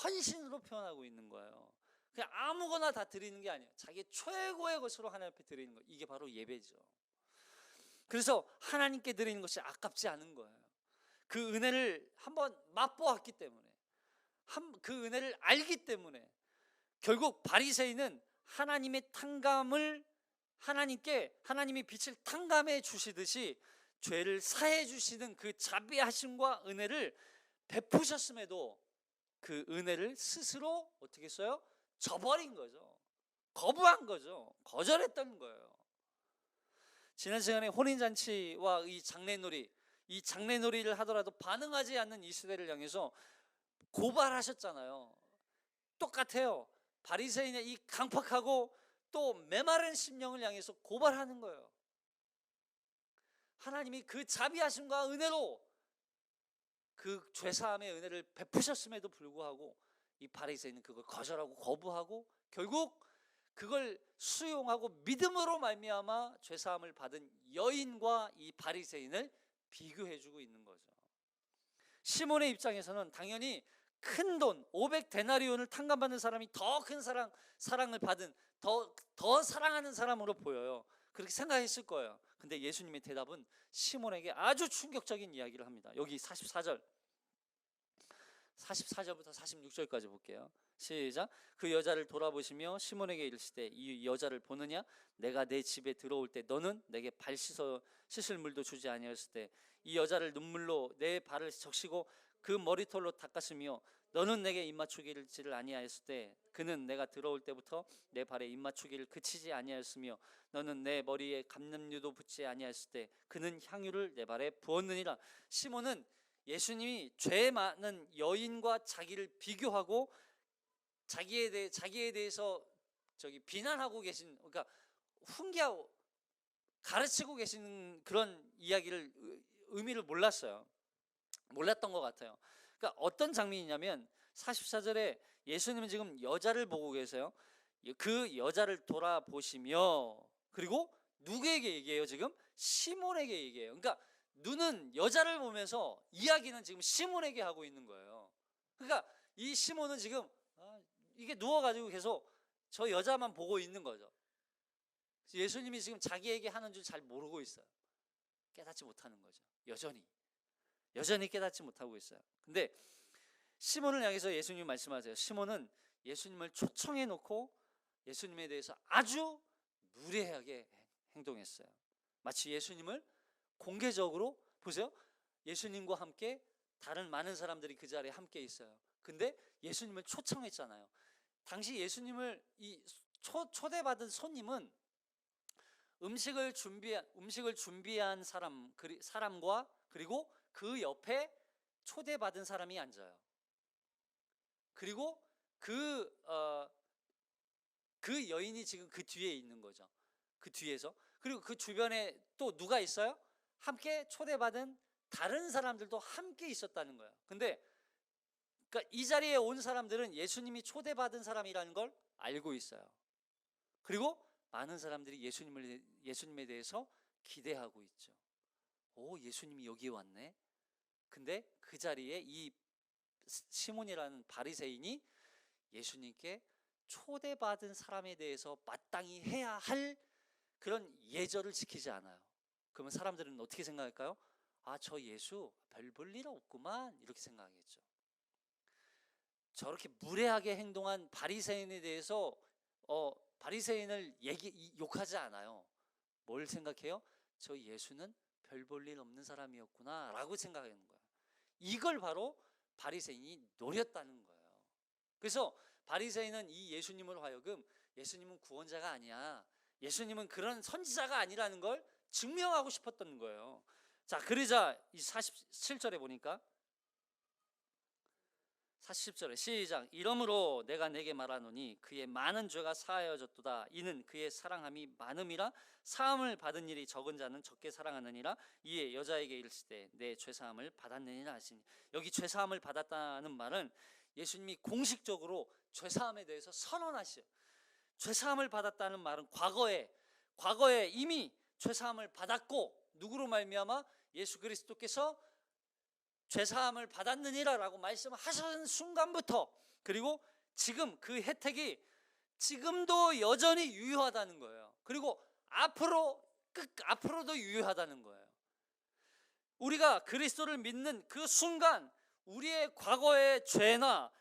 헌신으로 표현하고 있는 거예요. 그냥 아무거나 다 드리는 게 아니에요. 자기 최고의 것으로 하나님 앞에 드리는 거. 이게 바로 예배죠. 그래서 하나님께 드리는 것이 아깝지 않은 거예요. 그 은혜를 한번 맛보았기 때문에, 그 은혜를 알기 때문에 결국 바리새인은 하나님의 탕감을 하나님이 빛을 탕감해 주시듯이 죄를 사해 주시는 그 자비하심과 은혜를 베푸셨음에도 그 은혜를 스스로 어떻게 했어요? 저버린 거죠. 거부한 거죠. 거절했다는 거예요. 지난 시간에 혼인잔치와 이 장례놀이를 하더라도 반응하지 않는 이 시대를 향해서 고발하셨잖아요. 똑같아요. 바리새인의 이 강팍하고 또 메마른 심령을 향해서 고발하는 거예요. 하나님이 그 자비하심과 은혜로 그 죄사함의 은혜를 베푸셨음에도 불구하고 이 바리새인은 그걸 거절하고 거부하고 결국 그걸 수용하고 믿음으로 말미암아 죄사함을 받은 여인과 이 바리새인을 비교해주고 있는 거죠. 시몬의 입장에서는 당연히 큰 돈 500데나리온을 탕감받는 사람이 더 큰 사랑을 받은 더 사랑하는 사람으로 보여요. 그렇게 생각했을 거예요. 근데 예수님의 대답은 시몬에게 아주 충격적인 이야기를 합니다. 여기 44절부터 46절까지 볼게요. 시작. 그 여자를 돌아보시며 시몬에게 이르시되 이 여자를 보느냐? 내가 내 집에 들어올 때 너는 내게 발 씻을 물도 주지 아니하였을 때 이 여자를 눈물로 내 발을 적시고 그 머리털로 닦았으며 너는 내게 입맞추기를 아니하였을 때 그는 내가 들어올 때부터 내 발에 입맞추기를 그치지 아니하였으며 너는 내 머리에 감람류도 붙지 아니하였을 때 그는 향유를 내 발에 부었느니라. 시몬은 예수님이 죄 많은 여인과 자기를 비교하고 자기에 대해서 비난하고 계신, 그러니까 훈계하고 가르치고 계시는 그런 이야기를 의미를 몰랐던 것 같아요. 그러니까 어떤 장면이냐면 44절에 예수님은 지금 여자를 보고 계세요. 그 여자를 돌아보시며, 그리고 누구에게 얘기해요? 지금 시몬에게 얘기해요. 그러니까 눈은 여자를 보면서 이야기는 지금 시몬에게 하고 있는 거예요. 그러니까 이 시몬은 지금 이게 누워가지고 계속 저 여자만 보고 있는 거죠. 예수님이 지금 자기에게 하는 줄 잘 모르고 있어요. 깨닫지 못하는 거죠. 여전히 깨닫지 못하고 있어요. 근데 시몬을 향해서 예수님이 말씀하세요. 시몬은 예수님을 초청해 놓고 예수님에 대해서 아주 무례하게 행동했어요. 마치 예수님을 공개적으로, 보세요, 예수님과 함께 다른 많은 사람들이 그 자리에 함께 있어요. 근데 예수님을 초청했잖아요. 당시 예수님을 초대받은 손님은 음식을 준비한 사람과 그리고 그 옆에 초대받은 사람이 앉아요. 그리고 그 여인이 지금 그 뒤에 있는 거죠. 그 뒤에서. 그리고 그 주변에 또 누가 있어요? 함께 초대받은 다른 사람들도 함께 있었다는 거예요. 근데 그러니까 이 자리에 온 사람들은 예수님이 초대받은 사람이라는 걸 알고 있어요. 그리고 많은 사람들이 예수님에 대해서 기대하고 있죠. 오, 예수님이 여기 왔네. 근데 그 자리에 이 시몬이라는 바리새인이 예수님께 초대받은 사람에 대해서 마땅히 해야 할 그런 예절을 지키지 않아요. 그러면 사람들은 어떻게 생각할까요? 아, 저 예수 별 볼 일 없구만, 이렇게 생각하겠죠. 저렇게 무례하게 행동한 바리새인에 대해서 바리새인을 욕하지 않아요. 뭘 생각해요? 저 예수는 별 볼 일 없는 사람이었구나 라고 생각하는 거예요. 이걸 바로 바리새인이 노렸다는 거예요. 그래서 바리새인은 이 예수님을 하여금 예수님은 구원자가 아니야, 예수님은 그런 선지자가 아니라는 걸 증명하고 싶었던 거예요. 자, 그러자 이 47절에 보니까 40절에 시작. 이러므로 내가 내게 말하노니 그의 많은 죄가 사하여졌도다. 이는 그의 사랑함이 많음이라. 사함을 받은 일이 적은 자는 적게 사랑하느니라. 이에 여자에게 이르시되 내 죄사함을 받았느니라 하시니, 여기 죄사함을 받았다는 말은 예수님이 공식적으로 죄사함에 대해서 선언하시죠. 죄사함을 받았다는 말은 과거에 이미 죄사함을 받았고, 누구로 말미암아? 예수 그리스도께서 죄사함을 받았느니라라고 말씀하신 순간부터, 그리고 지금 그 혜택이 지금도 여전히 유효하다는 거예요. 그리고 앞으로도 유효하다는 거예요. 우리가 그리스도를 믿는 그 순간 우리의 과거의 죄나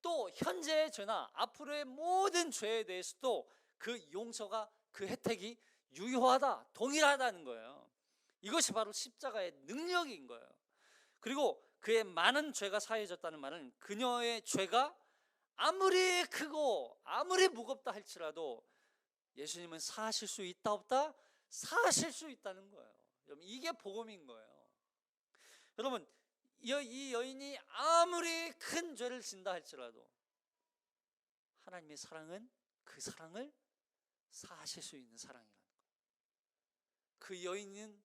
또 현재의 죄나 앞으로의 모든 죄에 대해서도 그 용서가, 그 혜택이 유효하다, 동일하다는 거예요. 이것이 바로 십자가의 능력인 거예요. 그리고 그의 많은 죄가 사해졌다는 말은 그녀의 죄가 아무리 크고 아무리 무겁다 할지라도 예수님은 사하실 수 있다 없다? 사하실 수 있다는 거예요. 여러분, 이게 복음인 거예요. 여러분, 이 여인이 아무리 큰 죄를 진다 할지라도 하나님의 사랑은 그 사랑을 사하실 수 있는 사랑이라는 거예요. 그 여인은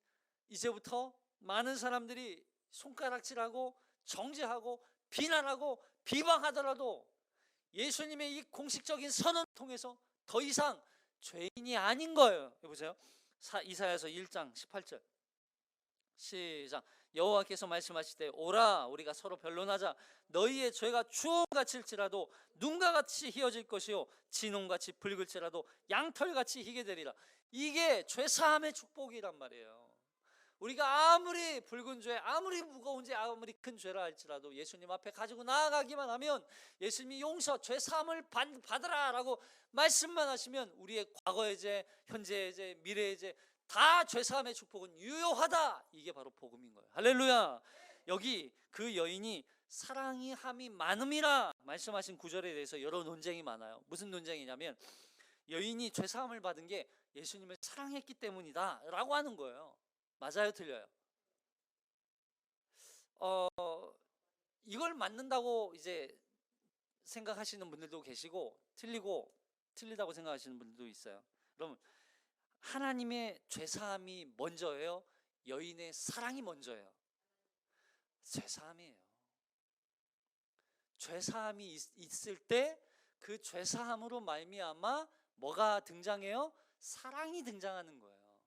이제부터 많은 사람들이 손가락질하고 정죄하고 비난하고 비방하더라도 예수님의 이 공식적인 선언을 통해서 더 이상 죄인이 아닌 거예요. 보세요. 이사야서 1장 18절 시작. 여호와께서 말씀하시되 오라 우리가 서로 변론하자. 너희의 죄가 주홍같일지라도 눈과 같이 희어질 것이요 진홍같이 붉을지라도 양털같이 희게 되리라. 이게 죄사함의 축복이란 말이에요. 우리가 아무리 붉은 죄, 아무리 무거운 죄, 아무리 큰 죄라 할지라도 예수님 앞에 가지고 나아가기만 하면 예수님이 용서, 죄사함을 받으라 라고 말씀만 하시면 우리의 과거의 죄, 현재의 죄, 미래의 죄 다 죄사함의 축복은 유효하다. 이게 바로 복음인 거예요. 할렐루야. 여기 그 여인이 사랑이 함이 많음이라 말씀하신 구절에 대해서 여러 논쟁이 많아요. 무슨 논쟁이냐면 여인이 죄사함을 받은 게 예수님을 사랑했기 때문이다 라고 하는 거예요. 맞아요, 틀려요? 이걸 맞는다고 이제 생각하시는 분들도 계시고 틀리다고 생각하시는 분들도 있어요. 그럼 하나님의 죄사함이 먼저예요? 여인의 사랑이 먼저예요? 죄사함이에요. 죄사함이 있을 때 그 죄사함으로 말미암아 뭐가 등장해요? 사랑이 등장하는 거예요.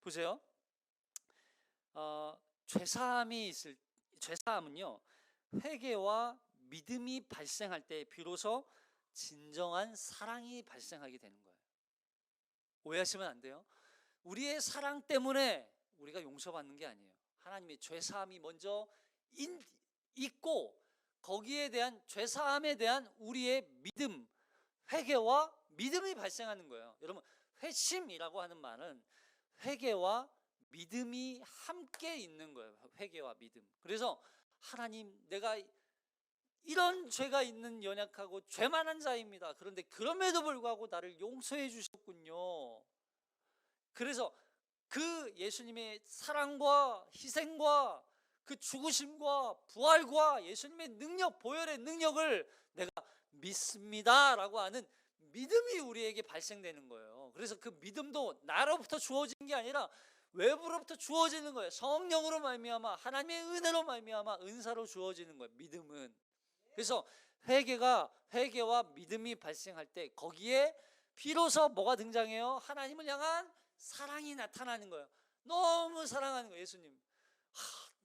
보세요. 죄사함은요, 회개와 믿음이 발생할 때 비로소 진정한 사랑이 발생하게 되는 거예요. 오해하시면 안 돼요. 우리의 사랑 때문에 우리가 용서받는 게 아니에요. 하나님의 죄사함이 먼저 있고 거기에 대한 죄사함에 대한 우리의 믿음, 회개와 믿음이 발생하는 거예요. 여러분, 회심이라고 하는 말은 회개와 믿음이 함께 있는 거예요. 회개와 믿음. 그래서 하나님, 내가 이런 죄가 있는 연약하고 죄 많은 자입니다. 그런데 그럼에도 불구하고 나를 용서해 주셨군요. 그래서 그 예수님의 사랑과 희생과 그 죽으심과 부활과 예수님의 능력, 보혈의 능력을 내가 믿습니다 라고 하는 믿음이 우리에게 발생되는 거예요. 그래서 그 믿음도 나로부터 주어진 게 아니라 외부로부터 주어지는 거예요. 성령으로 말미암아, 하나님의 은혜로 말미암아 은사로 주어지는 거예요, 믿음은. 그래서 회개와 믿음이 발생할 때 거기에 비로소 뭐가 등장해요? 하나님을 향한 사랑이 나타나는 거예요. 너무 사랑하는 거예요, 예수님.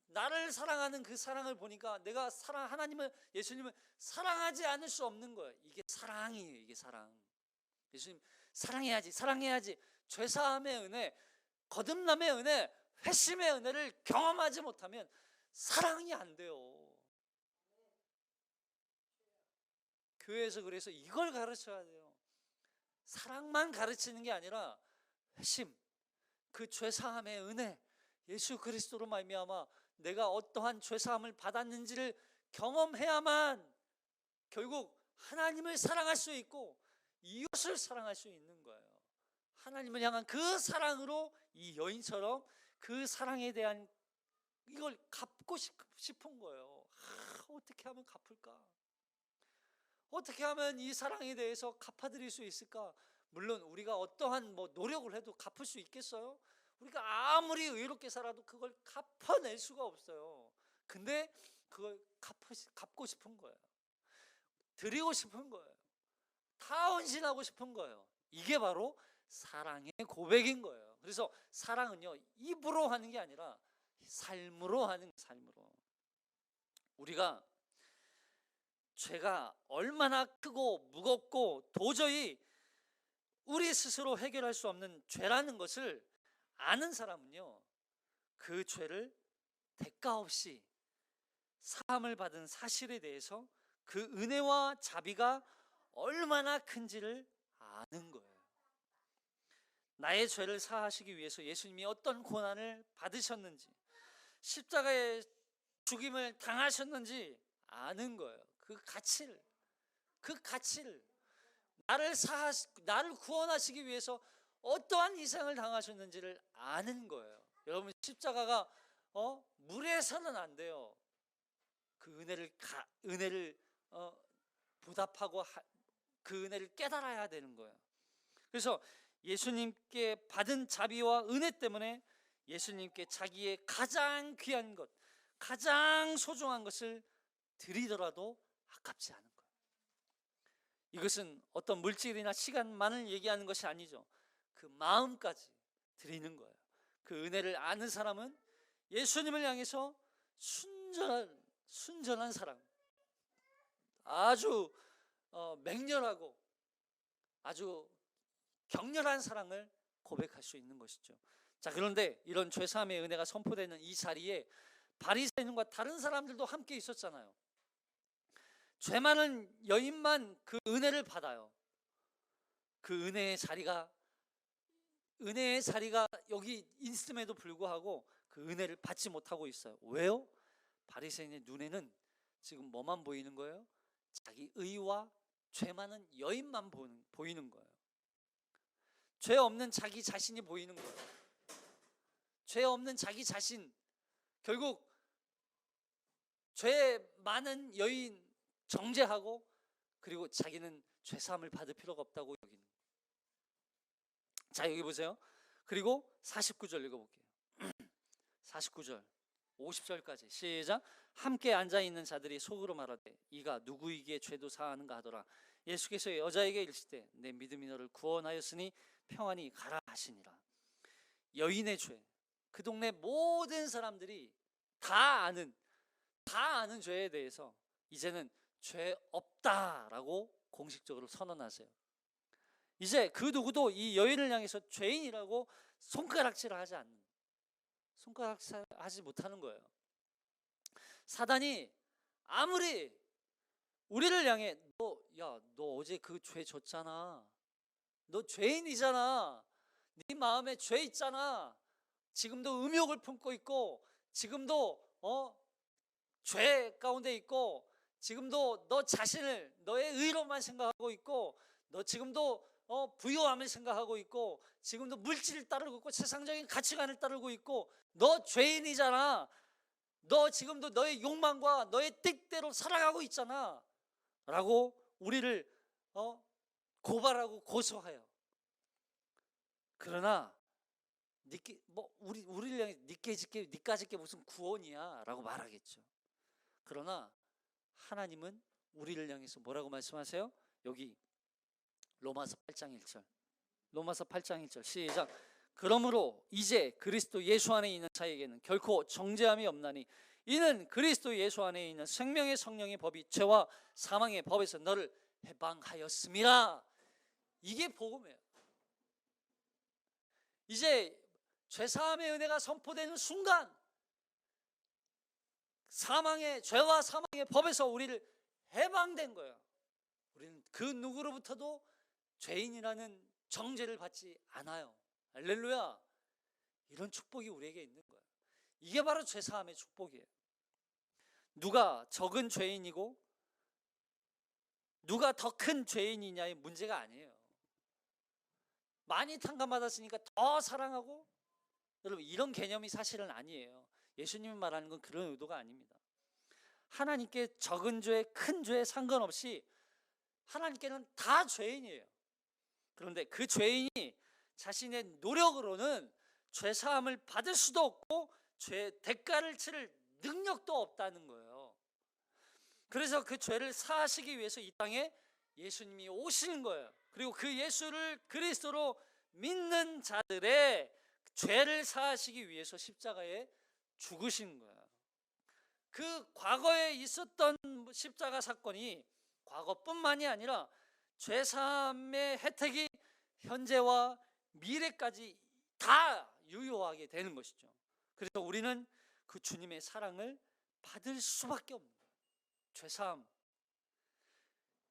나를 사랑하는 그 사랑을 보니까 내가 예수님을 사랑하지 않을 수 없는 거예요. 이게 사랑이에요. 이게 사랑. 예수님 사랑해야지. 죄사함의 은혜, 거듭남의 은혜, 회심의 은혜를 경험하지 못하면 사랑이 안 돼요. 교회에서 그래서 이걸 가르쳐야 돼요. 사랑만 가르치는 게 아니라 회심, 그 죄사함의 은혜, 예수 그리스도로 말미암아 내가 어떠한 죄사함을 받았는지를 경험해야만 결국 하나님을 사랑할 수 있고 이웃을 사랑할 수 있는 거예요. 하나님을 향한 그 사랑으로 이 여인처럼 그 사랑에 대한 이걸 갚고 싶은 거예요. 어떻게 하면 갚을까? 어떻게 하면 이 사랑에 대해서 갚아드릴 수 있을까? 물론 우리가 어떠한 노력을 해도 갚을 수 있겠어요? 우리가 아무리 의롭게 살아도 그걸 갚아낼 수가 없어요. 근데 그걸 갚고 싶은 거예요. 드리고 싶은 거예요. 다 헌신하고 싶은 거예요. 이게 바로 사랑의 고백인 거예요. 그래서 사랑은요, 입으로 하는 게 아니라 삶으로 하는 거예요. 삶으로. 우리가 죄가 얼마나 크고 무겁고 도저히 우리 스스로 해결할 수 없는 죄라는 것을 아는 사람은요, 그 죄를 대가 없이 사함을 받은 사실에 대해서 그 은혜와 자비가 얼마나 큰지를 아는 거예요. 나의 죄를 사하시기 위해서 예수님이 어떤 고난을 받으셨는지, 십자가의 죽임을 당하셨는지 아는 거예요. 그 가치를 나를 구원하시기 위해서 어떠한 희생을 당하셨는지를 아는 거예요. 여러분, 십자가가 물에서는 안 돼요. 그 은혜를 보답하고 그 은혜를 깨달아야 되는 거예요. 그래서 예수님께 받은 자비와 은혜 때문에 예수님께 자기의 가장 귀한 것, 가장 소중한 것을 드리더라도 아깝지 않은 거예요. 이것은 어떤 물질이나 시간만을 얘기하는 것이 아니죠. 그 마음까지 드리는 거예요. 그 은혜를 아는 사람은 예수님을 향해서 순전한 사랑, 아주 맹렬하고 아주 격렬한 사랑을 고백할 수 있는 것이죠. 자, 그런데 이런 죄사함의 은혜가 선포되는 이 자리에 바리새인과 다른 사람들도 함께 있었잖아요. 죄 많은 여인만 그 은혜를 받아요. 그 은혜의 자리가 여기 있음에도 불구하고 그 은혜를 받지 못하고 있어요. 왜요? 바리새인의 눈에는 지금 뭐만 보이는 거예요? 자기 의와 죄 많은 여인만 보이는 거예요. 죄 없는 자기 자신이 보이는 거예요. 죄 없는 자기 자신, 결국 죄 많은 여인 정죄하고, 그리고 자기는 죄사함을 받을 필요가 없다고 여기는 거예요. 자, 여기 보세요. 그리고 49절 읽어볼게요. 49절 50절까지 시작. 함께 앉아있는 자들이 속으로 말하되 이가 누구이기에 죄도 사하는가 하더라. 예수께서 여자에게 이르시되 내 믿음이 너를 구원하였으니 평안히 가라 하시니라. 여인의 죄, 그 동네 모든 사람들이 다 아는 죄에 대해서 이제는 죄 없다라고 공식적으로 선언하세요. 이제 그 누구도 이 여인을 향해서 죄인이라고 손가락질을 하지 못하는 거예요. 사단이 아무리 우리를 향해 너 어제 그 죄 졌잖아, 너 죄인이잖아, 네 마음에 죄 있잖아, 지금도 음욕을 품고 있고, 지금도 죄 가운데 있고, 지금도 너 자신을 너의 의로만 생각하고 있고, 너 지금도 부요함을 생각하고 있고, 지금도 물질을 따르고 있고, 세상적인 가치관을 따르고 있고, 너 죄인이잖아, 너 지금도 너의 욕망과 너의 뜻대로 살아가고 있잖아 라고 우리를 고발하고 고소해요. 그러나 우리를 향해 니까짓 게 무슨 구원이야 라고 말하겠죠. 그러나 하나님은 우리를 향해서 뭐라고 말씀하세요? 여기 로마서 8장 1절 시작. 그러므로 이제 그리스도 예수 안에 있는 자에게는 결코 정죄함이 없나니 이는 그리스도 예수 안에 있는 생명의 성령의 법이 죄와 사망의 법에서 너를 해방하였음이라. 이게 복음이에요. 이제 죄사함의 은혜가 선포되는 순간 죄와 사망의 법에서 우리를 해방된 거예요. 우리는 그 누구로부터도 죄인이라는 정죄를 받지 않아요. 할렐루야. 이런 축복이 우리에게 있는 거예요. 이게 바로 죄사함의 축복이에요. 누가 적은 죄인이고 누가 더 큰 죄인이냐의 문제가 아니에요. 많이 탕감받았으니까 더 사랑하고, 여러분 이런 개념이 사실은 아니에요. 예수님이 말하는 건 그런 의도가 아닙니다. 하나님께 적은 죄, 큰 죄 상관없이 하나님께는 다 죄인이에요. 그런데 그 죄인이 자신의 노력으로는 죄사함을 받을 수도 없고 죄 대가를 치를 능력도 없다는 거예요. 그래서 그 죄를 사하시기 위해서 이 땅에 예수님이 오시는 거예요. 그리고 그 예수를 그리스도로 믿는 자들의 죄를 사하시기 위해서 십자가에 죽으신 거예요. 그 과거에 있었던 십자가 사건이 과거뿐만이 아니라 죄사함의 혜택이 현재와 미래까지 다 유효하게 되는 것이죠. 그래서 우리는 그 주님의 사랑을 받을 수밖에 없는 거예요. 죄사함,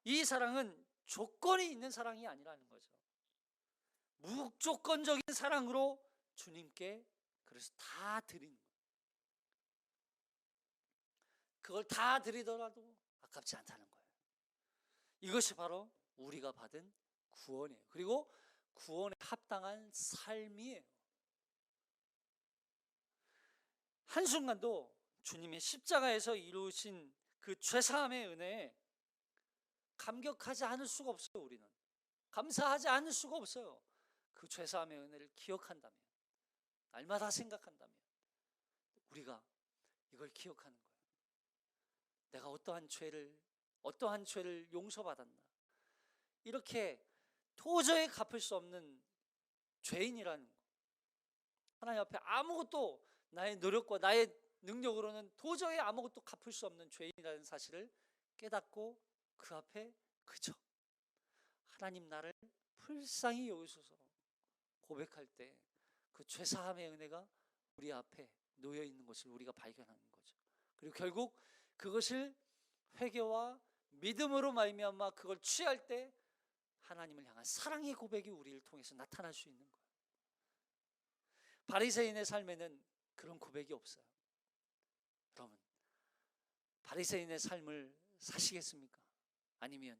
이 사랑은 조건이 있는 사랑이 아니라는 거죠. 무조건적인 사랑으로 주님께 그래서 다 드리는 거예요. 그걸 다 드리더라도 아깝지 않다는 거예요. 이것이 바로 우리가 받은 구원이에요. 그리고 구원에 합당한 삶이에요. 한순간도 주님의 십자가에서 이루신 그 죄사함의 은혜에 감격하지 않을 수가 없어요. 우리는 감사하지 않을 수가 없어요. 그 죄사함의 은혜를 기억한다면, 날마다 생각한다면 우리가 이걸 기억하는 거예요. 내가 어떠한 죄를 용서받았나, 이렇게 도저히 갚을 수 없는 죄인이라는 거, 하나님 앞에 아무것도 나의 노력과 나의 능력으로는 도저히 아무것도 갚을 수 없는 죄인이라는 사실을 깨닫고 그 앞에 그저 하나님 나를 불쌍히 여기소서 고백할 때 그 죄사함의 은혜가 우리 앞에 놓여 있는 것을 우리가 발견하는 거죠. 그리고 결국 그것을 회개와 믿음으로 말미암아 그걸 취할 때 하나님을 향한 사랑의 고백이 우리를 통해서 나타날 수 있는 거예요. 바리새인의 삶에는 그런 고백이 없어요. 여러분, 바리새인의 삶을 사시겠습니까? 아니면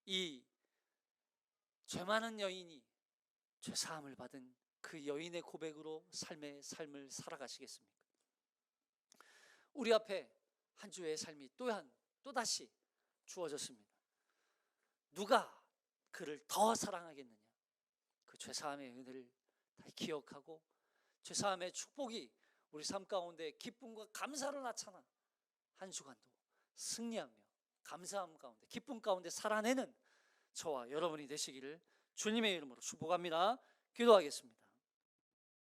이 죄 많은 여인이 죄 사함을 받은 그 여인의 고백으로 삶의 삶을 살아가시겠습니까? 우리 앞에 한 주의 삶이 또다시 주어졌습니다. 누가 그를 더 사랑하겠느냐? 그 죄사함의 은혜를 다 기억하고 죄사함의 축복이 우리 삶 가운데 기쁨과 감사로 나타나 한 주간도 승리하며 감사함 가운데 기쁨 가운데 살아내는 저와 여러분이 되시기를 주님의 이름으로 축복합니다. 기도하겠습니다.